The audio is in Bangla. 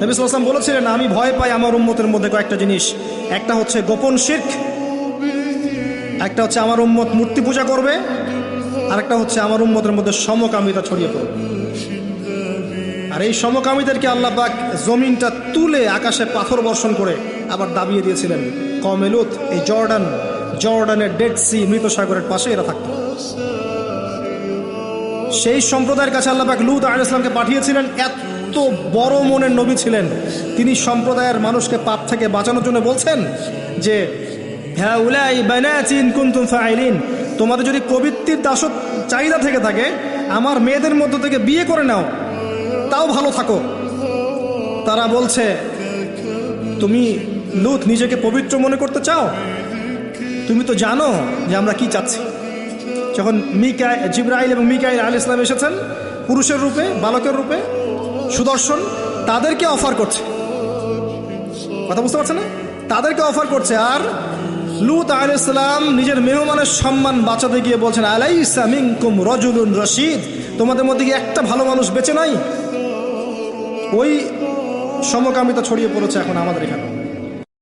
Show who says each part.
Speaker 1: নবী সাল্লাল্লাহু আলাইহি ওয়াসাল্লাম বলেছিলেন, আমি ভয় পাই আমার উম্মতের মধ্যে কয়েকটা জিনিস। একটা হচ্ছে গোপন শিরক, একটা হচ্ছে আমার উম্মত মূর্তি পূজা করবে, আর একটা হচ্ছে আমার উম্মতের মধ্যে সমকামিতা ছড়িয়ে পড়বে। আর এই সমকামীদেরকে আল্লাহ পাক জমিনটা তুলে আকাশে পাথর বর্ষণ করে আবার দাবিয়ে দিয়েছিলেন। কওমে লূত এই জর্ডানের ডেড সি, মৃত সাগরের পাশে এরা থাকত। সেই সম্প্রদায়ের কাছে আল্লাহ পাক লূত আলাইহিস সালামকে পাঠিয়েছিলেন। এত বড় মনের নবী ছিলেন তিনি, সম্প্রদায়ের মানুষকে পাপ থেকে বাঁচানোর জন্য বলছেন যে হাউলাই বানাতি ইন কুনতুম ফাইলিন, তোমাদের যদি প্রবৃত্তির দাসত্ব চাহিদা থেকে থাকে আমার মেয়েদের মধ্য থেকে বিয়ে করে নাও, তাও ভালো থাকো। তারা বলছে, তুমি লূত নিজেকে পবিত্র মনে করতে চাও? তুমি তো জানো যে আমরা কি চাচ্ছি। যখন জিবরাইল এবং মিকাইল আলাইহিস সালাম এসেছেন পুরুষের রূপে, বালকের রূপে, সুদর্শন, তাদেরকে অফার করছে। কথা বুঝতে পারছে না? তাদেরকে অফার করছে। আর লূত আলাইহিস সালাম নিজের মেহমানের সম্মান বাঁচাতে গিয়ে বলছেন, আলাইসা মিনকুম রাজুলুন রশিদ, তোমাদের মধ্যে কি একটা ভালো মানুষ বেঁচে নাই? ওই সমকামিতা ছড়িয়ে পড়েছে এখন আমাদের এখানে।